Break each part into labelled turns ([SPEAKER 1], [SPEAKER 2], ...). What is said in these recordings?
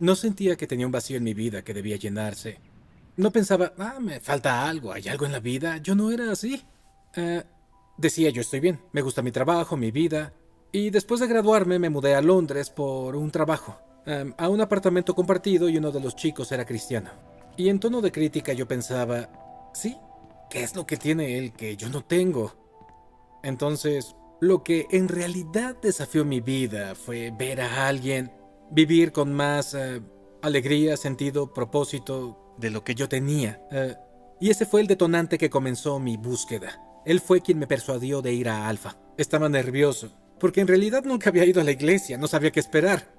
[SPEAKER 1] No sentía que tenía un vacío en mi vida que debía llenarse. No pensaba, me falta algo, hay algo en la vida. Yo no era así. Eh, Decía, yo estoy bien, me gusta mi trabajo, mi vida. Y después de graduarme me mudé a Londres por un trabajo, a un apartamento compartido y uno de los chicos era cristiano. Y en tono de crítica yo pensaba, sí, ¿qué es lo que tiene él que yo no tengo? Entonces, lo que en realidad desafió mi vida fue ver a alguien vivir con más alegría, sentido, propósito de lo que yo tenía. Y ese fue el detonante que comenzó mi búsqueda. Él fue quien me persuadió de ir a Alfa. Estaba nervioso, porque en realidad nunca había ido a la iglesia, no sabía qué esperar.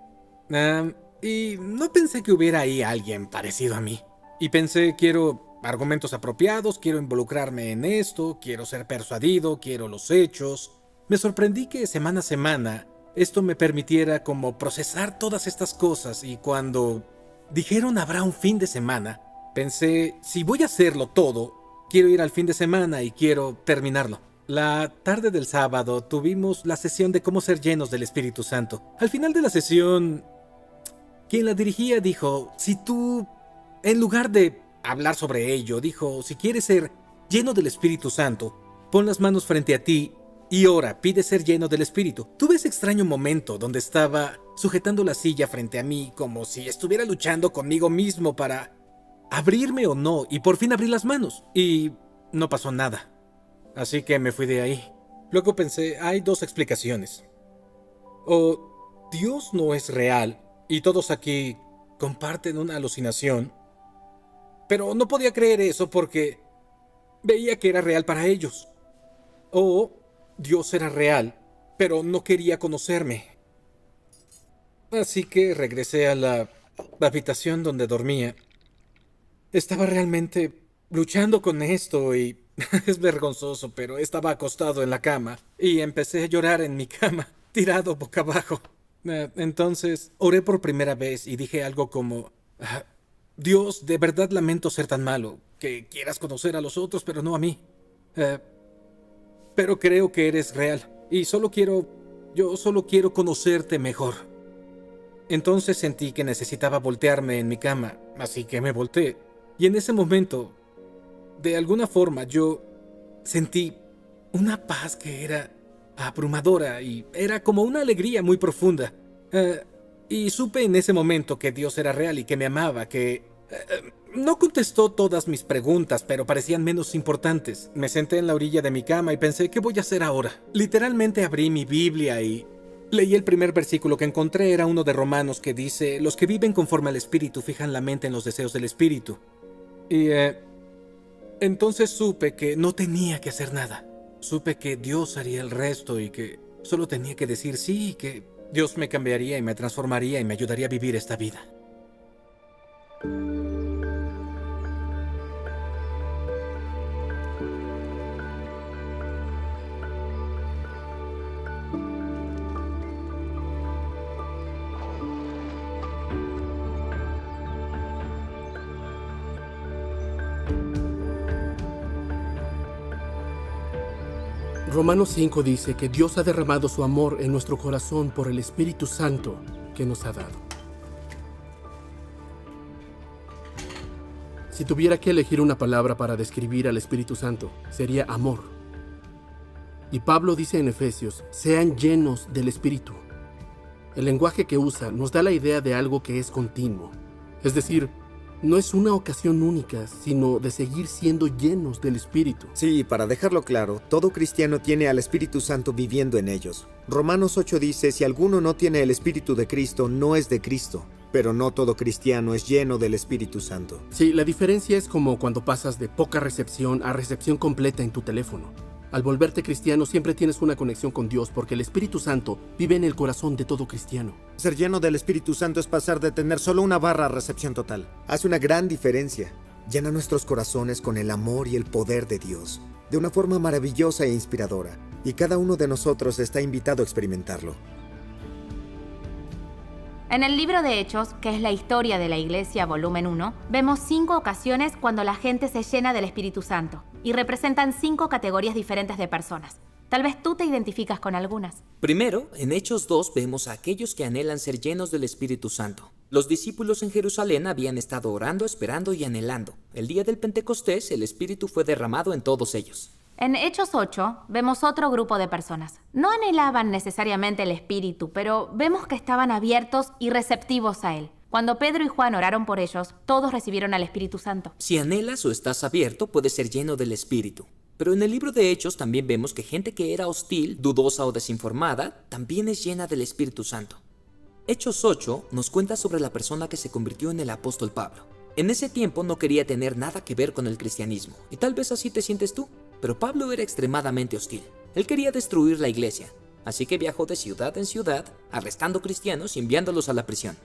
[SPEAKER 1] Y no pensé que hubiera ahí alguien parecido a mí. Y pensé, quiero argumentos apropiados, quiero involucrarme en esto, quiero ser persuadido, quiero los hechos. Me sorprendí que semana a semana esto me permitiera como procesar todas estas cosas y cuando dijeron habrá un fin de semana, pensé, si voy a hacerlo todo, quiero ir al fin de semana y quiero terminarlo. La tarde del sábado tuvimos la sesión de cómo ser llenos del Espíritu Santo. Al final de la sesión, quien la dirigía dijo, si tú, en lugar de hablar sobre ello, dijo, si quieres ser lleno del Espíritu Santo, pon las manos frente a ti y ora, pide ser lleno del Espíritu. Tuve ese extraño momento donde estaba sujetando la silla frente a mí como si estuviera luchando conmigo mismo para abrirme o no, y por fin abrí las manos y no pasó nada. Así que me fui de ahí. Luego pensé, hay dos explicaciones. O Dios no es real y todos aquí comparten una alucinación, pero no podía creer eso porque veía que era real para ellos. O Dios era real, pero no quería conocerme. Así que regresé a la habitación donde dormía. Estaba realmente luchando con esto y es vergonzoso, pero estaba acostado en la cama y empecé a llorar en mi cama, tirado boca abajo. Entonces oré por primera vez y dije algo como, Dios, de verdad lamento ser tan malo, que quieras conocer a los otros, pero no a mí. Pero creo que eres real y yo solo quiero conocerte mejor. Entonces sentí que necesitaba voltearme en mi cama, así que me volteé. Y en ese momento, de alguna forma, yo sentí una paz que era abrumadora y era como una alegría muy profunda. Y supe en ese momento que Dios era real y que me amaba, que no contestó todas mis preguntas, pero parecían menos importantes. Me senté en la orilla de mi cama y pensé, ¿qué voy a hacer ahora? Literalmente abrí mi Biblia y leí el primer versículo que encontré, era uno de Romanos que dice, los que viven conforme al Espíritu fijan la mente en los deseos del Espíritu. Y entonces supe que no tenía que hacer nada. Supe que Dios haría el resto y que solo tenía que decir sí y que Dios me cambiaría y me transformaría y me ayudaría a vivir esta vida.
[SPEAKER 2] Romanos 5 dice que Dios ha derramado su amor en nuestro corazón por el Espíritu Santo que nos ha dado. Si tuviera que elegir una palabra para describir al Espíritu Santo, sería amor. Y Pablo dice en Efesios, sean llenos del Espíritu. El lenguaje que usa nos da la idea de algo que es continuo. Es decir, no es una ocasión única, sino de seguir siendo llenos del Espíritu.
[SPEAKER 3] Sí, para dejarlo claro, todo cristiano tiene al Espíritu Santo viviendo en ellos. Romanos 8 dice, si alguno no tiene el Espíritu de Cristo, no es de Cristo. Pero no todo cristiano es lleno del Espíritu Santo.
[SPEAKER 2] Sí, la diferencia es como cuando pasas de poca recepción a recepción completa en tu teléfono. Al volverte cristiano siempre tienes una conexión con Dios porque el Espíritu Santo vive en el corazón de todo cristiano.
[SPEAKER 3] Ser lleno del Espíritu Santo es pasar de tener solo una barra a recepción total. Hace una gran diferencia. Llena nuestros corazones con el amor y el poder de Dios, de una forma maravillosa e inspiradora, y cada uno de nosotros está invitado a experimentarlo.
[SPEAKER 4] En el libro de Hechos, que es la historia de la Iglesia, volumen 1, vemos 5 ocasiones cuando la gente se llena del Espíritu Santo y representan 5 categorías diferentes de personas. Tal vez tú te identificas con algunas.
[SPEAKER 5] Primero, en Hechos 2 vemos a aquellos que anhelan ser llenos del Espíritu Santo. Los discípulos en Jerusalén habían estado orando, esperando y anhelando. El día del Pentecostés, el Espíritu fue derramado en todos ellos.
[SPEAKER 4] En Hechos 8 vemos otro grupo de personas. No anhelaban necesariamente el Espíritu, pero vemos que estaban abiertos y receptivos a él. Cuando Pedro y Juan oraron por ellos, todos recibieron al Espíritu Santo.
[SPEAKER 5] Si anhelas o estás abierto, puedes ser lleno del Espíritu. Pero en el libro de Hechos también vemos que gente que era hostil, dudosa o desinformada, también es llena del Espíritu Santo. Hechos 8 nos cuenta sobre la persona que se convirtió en el apóstol Pablo. En ese tiempo no quería tener nada que ver con el cristianismo, y tal vez así te sientes tú, pero Pablo era extremadamente hostil. Él quería destruir la iglesia, así que viajó de ciudad en ciudad, arrestando cristianos y enviándolos a la prisión.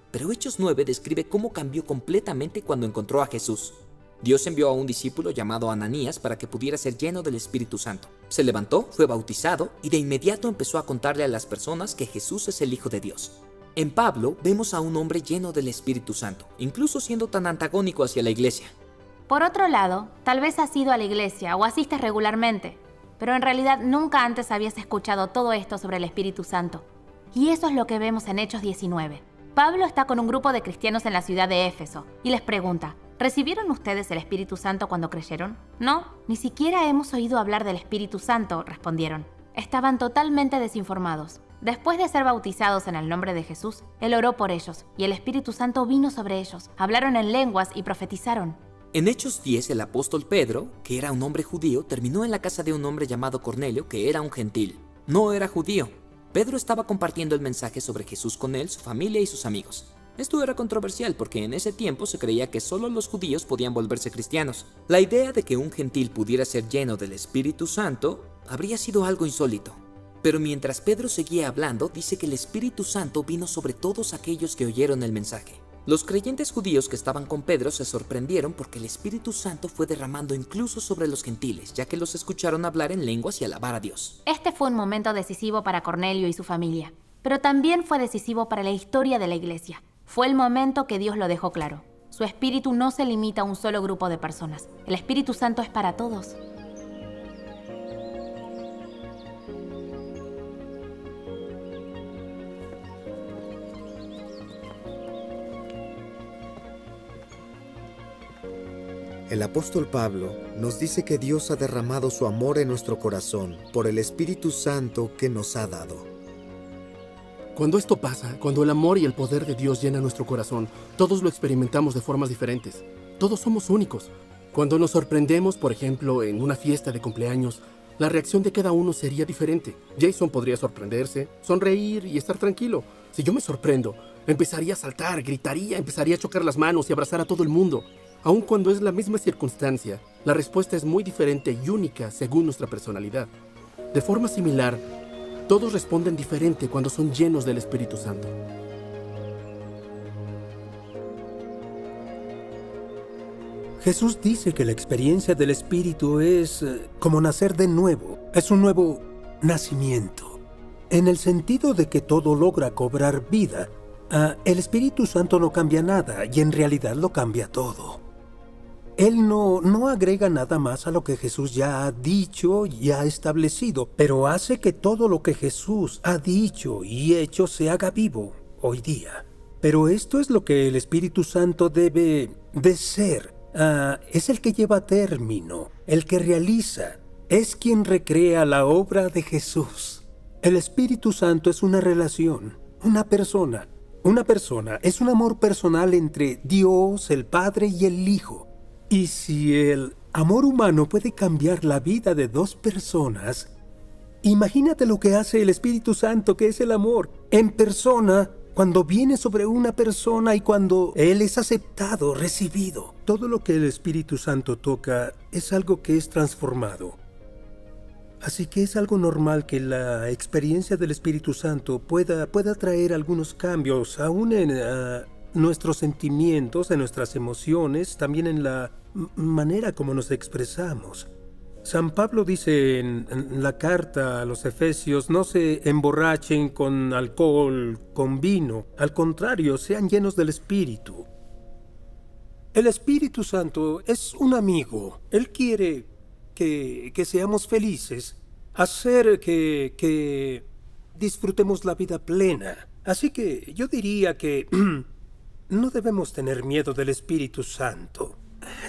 [SPEAKER 5] Pero Hechos 9 describe cómo cambió completamente cuando encontró a Jesús. Dios envió a un discípulo llamado Ananías para que pudiera ser lleno del Espíritu Santo. Se levantó, fue bautizado y de inmediato empezó a contarle a las personas que Jesús es el Hijo de Dios. En Pablo vemos a un hombre lleno del Espíritu Santo, incluso siendo tan antagónico hacia la iglesia.
[SPEAKER 4] Por otro lado, tal vez has ido a la iglesia o asistes regularmente, pero en realidad nunca antes habías escuchado todo esto sobre el Espíritu Santo. Y eso es lo que vemos en Hechos 19. Pablo está con un grupo de cristianos en la ciudad de Éfeso y les pregunta: ¿recibieron ustedes el Espíritu Santo cuando creyeron? No, ni siquiera hemos oído hablar del Espíritu Santo, respondieron. Estaban totalmente desinformados. Después de ser bautizados en el nombre de Jesús, él oró por ellos y el Espíritu Santo vino sobre ellos. Hablaron en lenguas y profetizaron.
[SPEAKER 5] En Hechos 10, el apóstol Pedro, que era un hombre judío, terminó en la casa de un hombre llamado Cornelio, que era un gentil. No era judío. Pedro estaba compartiendo el mensaje sobre Jesús con él, su familia y sus amigos. Esto era controversial porque en ese tiempo se creía que solo los judíos podían volverse cristianos. La idea de que un gentil pudiera ser lleno del Espíritu Santo habría sido algo insólito. Pero mientras Pedro seguía hablando, dice que el Espíritu Santo vino sobre todos aquellos que oyeron el mensaje. Los creyentes judíos que estaban con Pedro se sorprendieron porque el Espíritu Santo fue derramando incluso sobre los gentiles, ya que los escucharon hablar en lenguas y alabar a Dios.
[SPEAKER 4] Este fue un momento decisivo para Cornelio y su familia, pero también fue decisivo para la historia de la iglesia. Fue el momento que Dios lo dejó claro. Su Espíritu no se limita a un solo grupo de personas. El Espíritu Santo es para todos.
[SPEAKER 3] El apóstol Pablo nos dice que Dios ha derramado su amor en nuestro corazón por el Espíritu Santo que nos ha dado.
[SPEAKER 2] Cuando esto pasa, cuando el amor y el poder de Dios llenan nuestro corazón, todos lo experimentamos de formas diferentes. Todos somos únicos. Cuando nos sorprendemos, por ejemplo, en una fiesta de cumpleaños, la reacción de cada uno sería diferente. Jason podría sorprenderse, sonreír y estar tranquilo. Si yo me sorprendo, empezaría a saltar, gritaría, empezaría a chocar las manos y abrazar a todo el mundo. Aun cuando es la misma circunstancia, la respuesta es muy diferente y única según nuestra personalidad. De forma similar, todos responden diferente cuando son llenos del Espíritu Santo.
[SPEAKER 6] Jesús dice que la experiencia del Espíritu es como nacer de nuevo. Es un nuevo nacimiento. En el sentido de que todo logra cobrar vida, el Espíritu Santo no cambia nada y en realidad lo cambia todo. Él no agrega nada más a lo que Jesús ya ha dicho y ha establecido, pero hace que todo lo que Jesús ha dicho y hecho se haga vivo hoy día. Pero esto es lo que el Espíritu Santo debe de ser. Es el que lleva a término, el que realiza, es quien recrea la obra de Jesús. El Espíritu Santo es una relación, una persona. Una persona es un amor personal entre Dios, el Padre y el Hijo. Y si el amor humano puede cambiar la vida de dos personas, imagínate lo que hace el Espíritu Santo, que es el amor, en persona, cuando viene sobre una persona y cuando Él es aceptado, recibido. Todo lo que el Espíritu Santo toca es algo que es transformado. Así que es algo normal que la experiencia del Espíritu Santo pueda traer algunos cambios, aún en nuestros sentimientos, en nuestras emociones, también en la manera como nos expresamos. San Pablo dice en la carta a los Efesios: no se emborrachen con alcohol, con vino. Al contrario, sean llenos del Espíritu. El Espíritu Santo es un amigo. Él quiere que seamos felices, hacer que disfrutemos la vida plena. Así que yo diría que no debemos tener miedo del Espíritu Santo.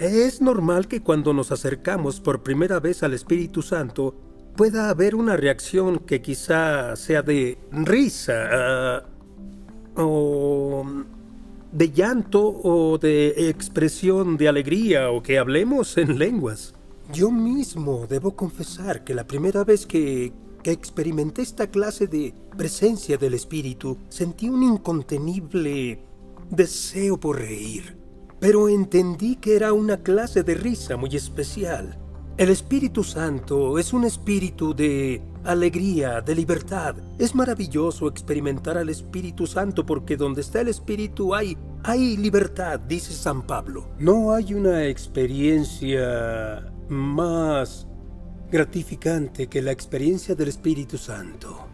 [SPEAKER 6] Es normal que cuando nos acercamos por primera vez al Espíritu Santo pueda haber una reacción que quizá sea de risa, o de llanto, o de expresión de alegría, o que hablemos en lenguas. Yo mismo debo confesar que la primera vez que experimenté esta clase de presencia del Espíritu, sentí un incontenible deseo por reír. Pero entendí que era una clase de risa muy especial. El Espíritu Santo es un espíritu de alegría, de libertad. Es maravilloso experimentar al Espíritu Santo porque donde está el Espíritu hay libertad, dice San Pablo. No hay una experiencia más gratificante que la experiencia del Espíritu Santo.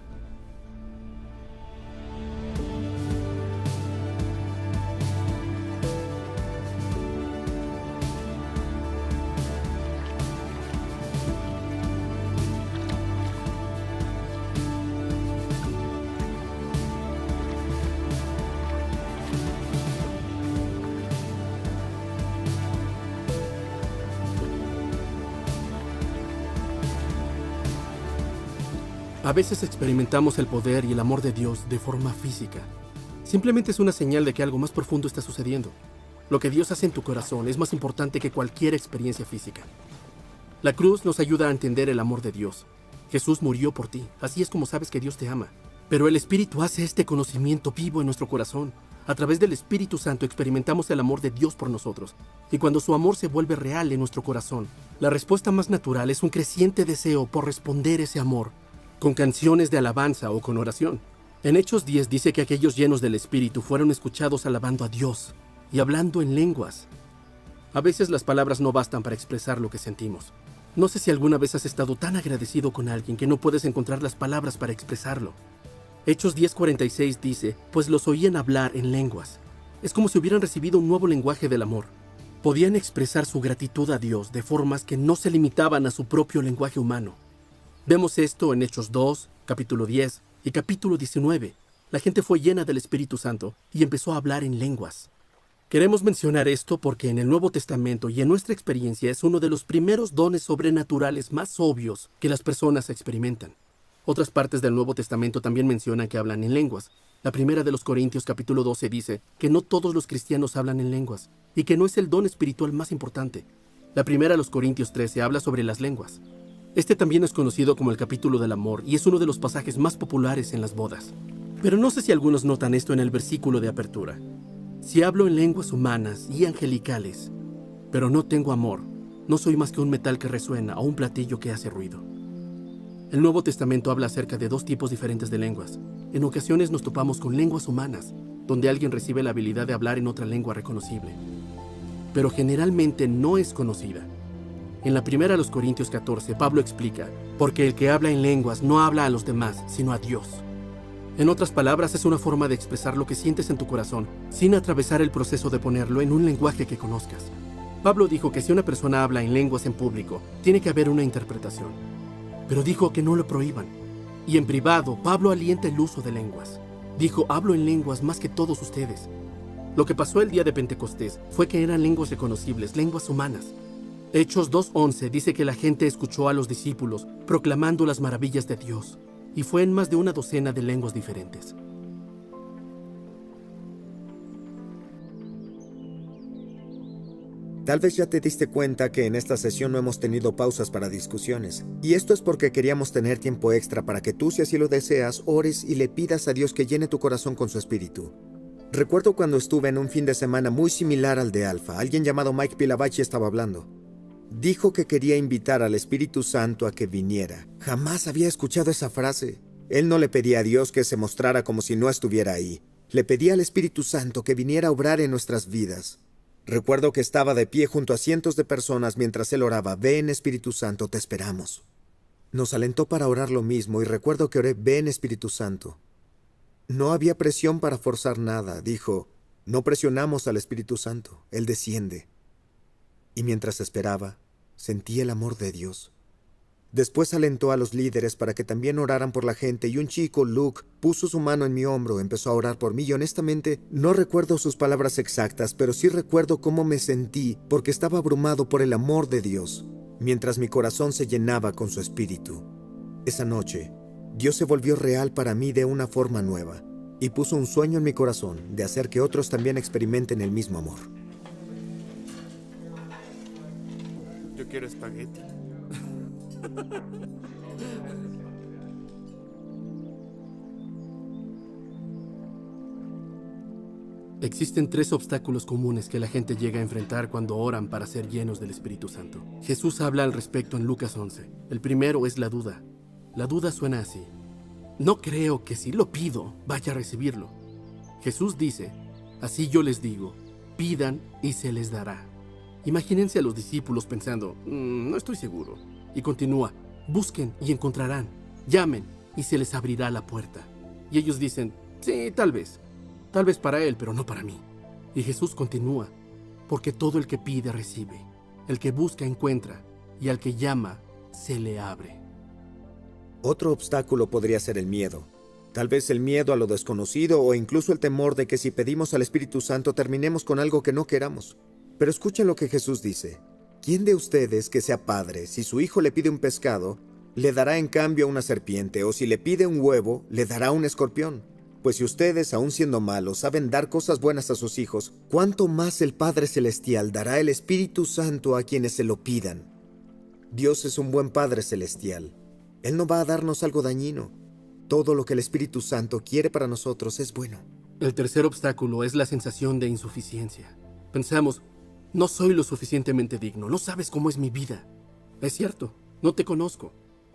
[SPEAKER 2] A veces experimentamos el poder y el amor de Dios de forma física. Simplemente es una señal de que algo más profundo está sucediendo. Lo que Dios hace en tu corazón es más importante que cualquier experiencia física. La cruz nos ayuda a entender el amor de Dios. Jesús murió por ti, así es como sabes que Dios te ama. Pero el Espíritu hace este conocimiento vivo en nuestro corazón. A través del Espíritu Santo experimentamos el amor de Dios por nosotros. Y cuando su amor se vuelve real en nuestro corazón, la respuesta más natural es un creciente deseo por responder ese amor, con canciones de alabanza o con oración. En Hechos 10 dice que aquellos llenos del Espíritu fueron escuchados alabando a Dios y hablando en lenguas. A veces las palabras no bastan para expresar lo que sentimos. No sé si alguna vez has estado tan agradecido con alguien que no puedes encontrar las palabras para expresarlo. Hechos 10:46 dice, pues los oían hablar en lenguas. Es como si hubieran recibido un nuevo lenguaje del amor. Podían expresar su gratitud a Dios de formas que no se limitaban a su propio lenguaje humano. Vemos esto en Hechos 2, capítulo 10 y capítulo 19. La gente fue llena del Espíritu Santo y empezó a hablar en lenguas. Queremos mencionar esto porque en el Nuevo Testamento y en nuestra experiencia es uno de los primeros dones sobrenaturales más obvios que las personas experimentan. Otras partes del Nuevo Testamento también mencionan que hablan en lenguas. La primera de los Corintios capítulo 12 dice que no todos los cristianos hablan en lenguas y que no es el don espiritual más importante. La primera de los Corintios 13 habla sobre las lenguas. Este también es conocido como el capítulo del amor y es uno de los pasajes más populares en las bodas. Pero no sé si algunos notan esto en el versículo de apertura. Si hablo en lenguas humanas y angelicales, pero no tengo amor, no soy más que un metal que resuena o un platillo que hace ruido. El Nuevo Testamento habla acerca de dos tipos diferentes de lenguas. En ocasiones nos topamos con lenguas humanas, donde alguien recibe la habilidad de hablar en otra lengua reconocible. Pero generalmente no es conocida. En la primera de los Corintios 14, Pablo explica, porque el que habla en lenguas no habla a los demás, sino a Dios. En otras palabras, es una forma de expresar lo que sientes en tu corazón, sin atravesar el proceso de ponerlo en un lenguaje que conozcas. Pablo dijo que si una persona habla en lenguas en público, tiene que haber una interpretación. Pero dijo que no lo prohíban. Y en privado, Pablo alienta el uso de lenguas. Dijo, hablo en lenguas más que todos ustedes. Lo que pasó el día de Pentecostés fue que eran lenguas reconocibles, lenguas humanas. Hechos 2:11 dice que la gente escuchó a los discípulos proclamando las maravillas de Dios, y fue en más de una docena de lenguas diferentes.
[SPEAKER 3] Tal vez ya te diste cuenta que en esta sesión no hemos tenido pausas para discusiones. Y esto es porque queríamos tener tiempo extra para que tú, si así lo deseas, ores y le pidas a Dios que llene tu corazón con su espíritu. Recuerdo cuando estuve en un fin de semana muy similar al de Alfa. Alguien llamado Mike Pilavachi estaba hablando. Dijo que quería invitar al Espíritu Santo a que viniera. Jamás había escuchado esa frase. Él no le pedía a Dios que se mostrara como si no estuviera ahí. Le pedía al Espíritu Santo que viniera a obrar en nuestras vidas. Recuerdo que estaba de pie junto a cientos de personas mientras él oraba. Ven, Espíritu Santo, te esperamos. Nos alentó para orar lo mismo y recuerdo que oré, ven, Espíritu Santo. No había presión para forzar nada. Dijo, no presionamos al Espíritu Santo, Él desciende. Y mientras esperaba, sentí el amor de Dios. Después alentó a los líderes para que también oraran por la gente y un chico, Luke, puso su mano en mi hombro, empezó a orar por mí y honestamente no recuerdo sus palabras exactas, pero sí recuerdo cómo me sentí porque estaba abrumado por el amor de Dios, mientras mi corazón se llenaba con su espíritu. Esa noche, Dios se volvió real para mí de una forma nueva y puso un sueño en mi corazón de hacer que otros también experimenten el mismo amor.
[SPEAKER 2] Yo quiero espagueti. Existen 3 obstáculos comunes que la gente llega a enfrentar cuando oran para ser llenos del Espíritu Santo. Jesús habla al respecto en Lucas 11. El primero es la duda. La duda suena así: no creo que si lo pido vaya a recibirlo. Jesús dice: así yo les digo, pidan y se les dará. Imagínense a los discípulos pensando: no estoy seguro. Y continúa: busquen y encontrarán, llamen y se les abrirá la puerta. Y ellos dicen: sí, tal vez para él, pero no para mí. Y Jesús continúa: porque todo el que pide recibe, el que busca encuentra, y al que llama se le abre.
[SPEAKER 3] Otro obstáculo podría ser el miedo. Tal vez el miedo a lo desconocido o incluso el temor de que si pedimos al Espíritu Santo terminemos con algo que no queramos. Pero escuchen lo que Jesús dice: ¿quién de ustedes que sea padre, si su hijo le pide un pescado, le dará en cambio una serpiente, o si le pide un huevo, le dará un escorpión? Pues si ustedes, aun siendo malos, saben dar cosas buenas a sus hijos, ¿cuánto más el Padre Celestial dará el Espíritu Santo a quienes se lo pidan? Dios es un buen Padre Celestial. Él no va a darnos algo dañino. Todo lo que el Espíritu Santo quiere para nosotros es bueno.
[SPEAKER 2] El tercer obstáculo es la sensación de insuficiencia. Pensamos: no soy lo suficientemente digno, no sabes cómo es mi vida. Es cierto, no te conozco,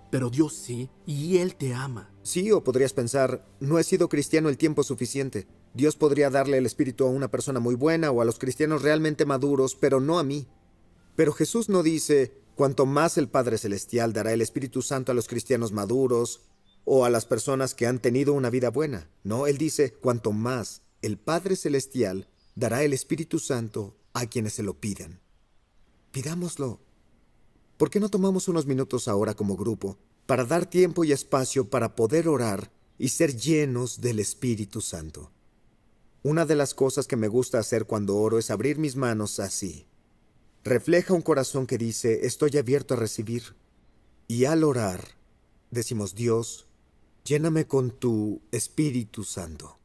[SPEAKER 2] pero Dios sí, y Él te ama.
[SPEAKER 3] Sí, o podrías pensar: no he sido cristiano el tiempo suficiente. Dios podría darle el Espíritu a una persona muy buena o a los cristianos realmente maduros, pero no a mí. Pero Jesús no dice: cuanto más el Padre Celestial dará el Espíritu Santo a los cristianos maduros o a las personas que han tenido una vida buena. No, Él dice: cuanto más el Padre Celestial dará el Espíritu Santo a quienes se lo pidan. Pidámoslo. ¿Por qué no tomamos unos minutos ahora como grupo para dar tiempo y espacio para poder orar y ser llenos del Espíritu Santo? Una de las cosas que me gusta hacer cuando oro es abrir mis manos así. Refleja un corazón que dice: estoy abierto a recibir. Y al orar, decimos: Dios, lléname con tu Espíritu Santo.